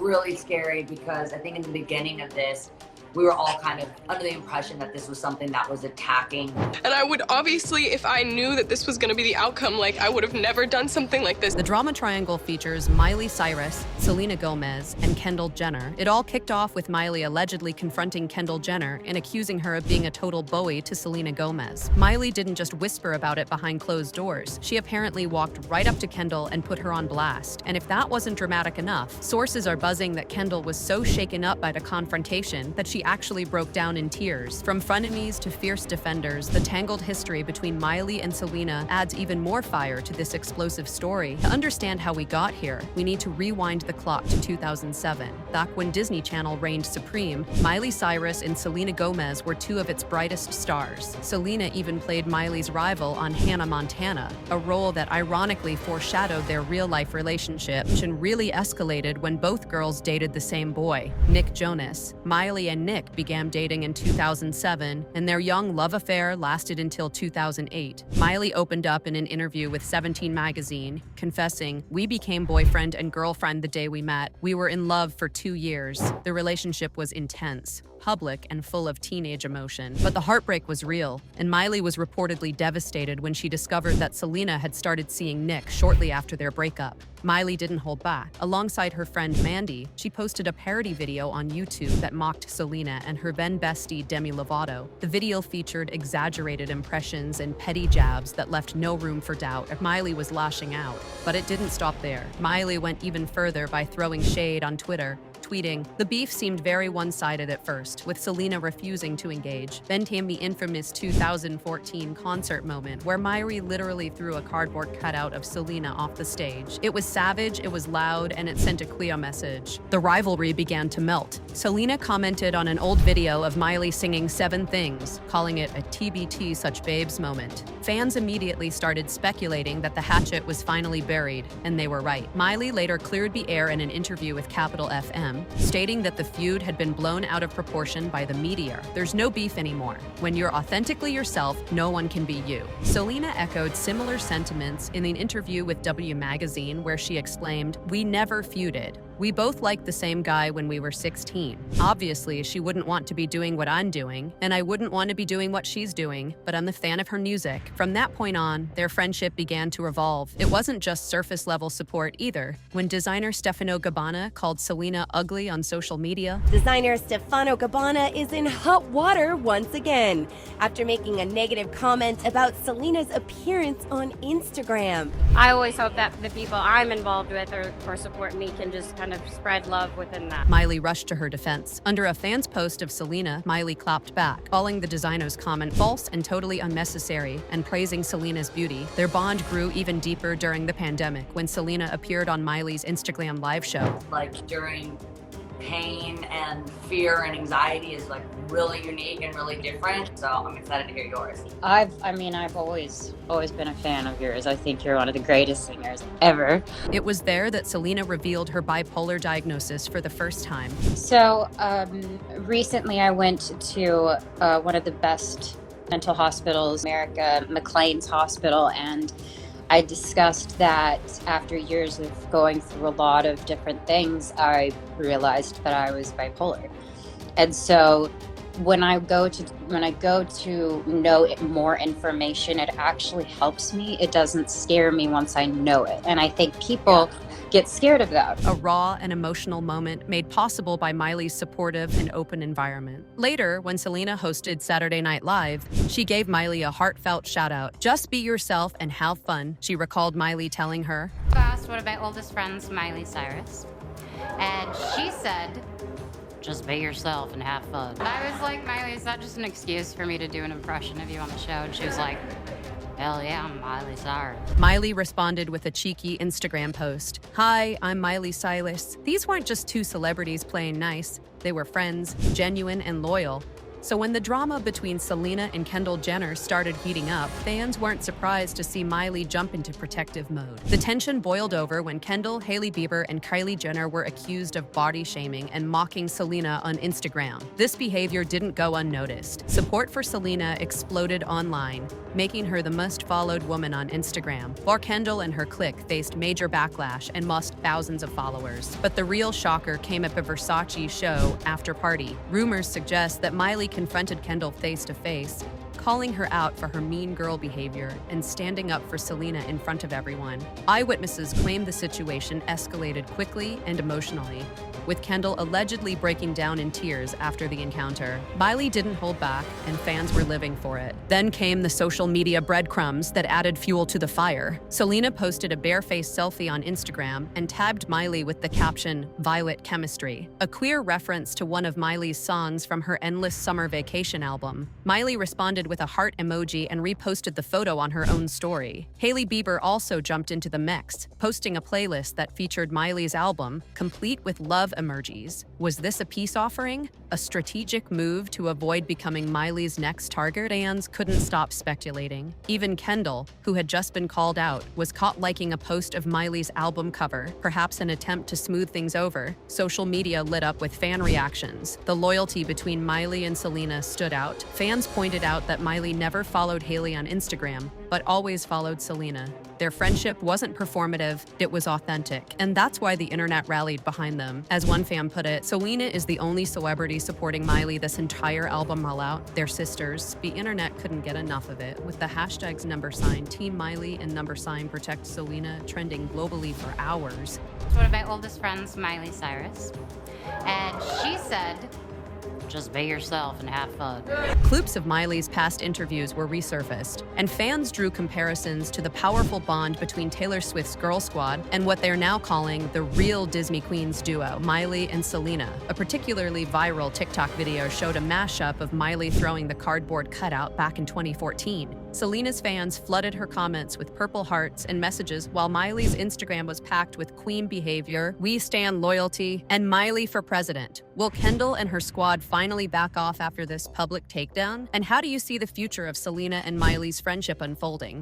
really scary because I think in the beginning of this, we were all kind of under the impression that this was something that was attacking. And I would obviously, if I knew that this was going to be the outcome, like I would have never done something like this. The drama triangle features Miley Cyrus, Selena Gomez, and Kendall Jenner. It all kicked off with Miley allegedly confronting Kendall Jenner and accusing her of being a total Bowie to Selena Gomez. Miley didn't just whisper about it behind closed doors. She apparently walked right up to Kendall and put her on blast. And if that wasn't dramatic enough, sources are buzzing that Kendall was so shaken up by the confrontation that she actually broke down in tears. From frenemies to fierce defenders, the tangled history between Miley and Selena adds even more fire to this explosive story. To understand how we got here, we need to rewind the clock to 2007. Back when Disney Channel reigned supreme, Miley Cyrus and Selena Gomez were two of its brightest stars. Selena even played Miley's rival on Hannah Montana, a role that ironically foreshadowed their real-life relationship, and really escalated when both girls dated the same boy, Nick Jonas. Miley and Nick began dating in 2007, and their young love affair lasted until 2008. Miley opened up in an interview with 17 magazine, confessing, "We became boyfriend and girlfriend the day we met. We were in love for 2 years. The relationship was intense, public, and full of teenage emotion. But the heartbreak was real, and Miley was reportedly devastated when she discovered that Selena had started seeing Nick shortly after their breakup. Miley didn't hold back. Alongside her friend Mandy, she posted a parody video on YouTube that mocked Selena and her then bestie Demi Lovato. The video featured exaggerated impressions and petty jabs that left no room for doubt if Miley was lashing out. But it didn't stop there. Miley went even further by throwing shade on Twitter, tweeting, "The beef seemed very one-sided at first, with Selena refusing to engage. Then came the infamous 2014 concert moment where Miley literally threw a cardboard cutout of Selena off the stage. It was savage, it was loud, and it sent a clear message." The rivalry began to melt. Selena commented on an old video of Miley singing 7 Things, calling it a TBT such babes moment. Fans immediately started speculating that the hatchet was finally buried, and they were right. Miley later cleared the air in an interview with Capital FM, stating that the feud had been blown out of proportion by the media. "There's no beef anymore. When you're authentically yourself, no one can be you." Selena echoed similar sentiments in an interview with W Magazine where she exclaimed, "We never feuded. We both liked the same guy when we were 16. Obviously, she wouldn't want to be doing what I'm doing, and I wouldn't want to be doing what she's doing, but I'm a fan of her music." From that point on, their friendship began to evolve. It wasn't just surface-level support either. When designer Stefano Gabbana called Selena ugly on social media, designer Stefano Gabbana is in hot water once again after making a negative comment about Selena's appearance on Instagram. I always hope that the people I'm involved with or support me can just kind of spread love within that. Miley rushed to her defense. Under a fan's post of Selena, Miley clapped back, calling the designer's comment false and totally unnecessary, and praising Selena's beauty. Their bond grew even deeper during the pandemic when Selena appeared on Miley's Instagram live show. Like during pain and fear and anxiety is like really unique and really different. So I'm excited to hear yours. I've always been a fan of yours. I think you're one of the greatest singers ever. It was there that Selena revealed her bipolar diagnosis for the first time. So recently I went to one of the best mental hospitals in America, McLean's Hospital, and I discussed that after years of going through a lot of different things, I realized that I was bipolar. And so when I go to know more information, it actually helps me. It doesn't scare me once I know it. And I think people get scared of that. A raw and emotional moment made possible by Miley's supportive and open environment. Later, when Selena hosted Saturday Night Live, she gave Miley a heartfelt shout out. "Just be yourself and have fun," she recalled Miley telling her. I asked one of my oldest friends, Miley Cyrus, and she said, "Just be yourself and have fun." And I was like, "Miley, is that just an excuse for me to do an impression of you on the show?" And she was like, "Hell yeah, I'm Miley Cyrus." Miley responded with a cheeky Instagram post. "Hi, I'm Miley Cyrus." These weren't just two celebrities playing nice. They were friends, genuine and loyal. So when the drama between Selena and Kendall Jenner started heating up, fans weren't surprised to see Miley jump into protective mode. The tension boiled over when Kendall, Hailey Bieber, and Kylie Jenner were accused of body shaming and mocking Selena on Instagram. This behavior didn't go unnoticed. Support for Selena exploded online, making her the most followed woman on Instagram, while Kendall and her clique faced major backlash and lost thousands of followers. But the real shocker came at the Versace show after party. Rumors suggest that Miley confronted Kendall face-to-face, calling her out for her mean girl behavior and standing up for Selena in front of everyone. Eyewitnesses claim the situation escalated quickly and emotionally, with Kendall allegedly breaking down in tears after the encounter. Miley didn't hold back, and fans were living for it. Then came the social media breadcrumbs that added fuel to the fire. Selena posted a barefaced selfie on Instagram and tagged Miley with the caption, "Violet Chemistry," a queer reference to one of Miley's songs from her Endless Summer Vacation album. Miley responded with a heart emoji and reposted the photo on her own story. Hailey Bieber also jumped into the mix, posting a playlist that featured Miley's album, complete with love emojis. Was this a peace offering? A strategic move to avoid becoming Miley's next target? Fans couldn't stop speculating. Even Kendall, who had just been called out, was caught liking a post of Miley's album cover, perhaps an attempt to smooth things over. Social media lit up with fan reactions. The loyalty between Miley and Selena stood out. Fans pointed out that Miley never followed Hailey on Instagram, but always followed Selena. Their friendship wasn't performative, it was authentic. And that's why the internet rallied behind them. As one fan put it, Selena is the only celebrity supporting Miley this entire album rollout. They're sisters. The internet couldn't get enough of it, with the hashtags #Team Miley and Protect Selena trending globally for hours. It's one of my oldest friends, Miley Cyrus. And she said, just be yourself and have fun. Clips of Miley's past interviews were resurfaced, and fans drew comparisons to the powerful bond between Taylor Swift's Girl Squad and what they're now calling the real Disney Queens duo, Miley and Selena. A particularly viral TikTok video showed a mashup of Miley throwing the cardboard cutout back in 2014. Selena's fans flooded her comments with purple hearts and messages, while Miley's Instagram was packed with queen behavior, "We stand loyalty," and "Miley for president." Will Kendall and her squad finally back off after this public takedown? And how do you see the future of Selena and Miley's friendship unfolding?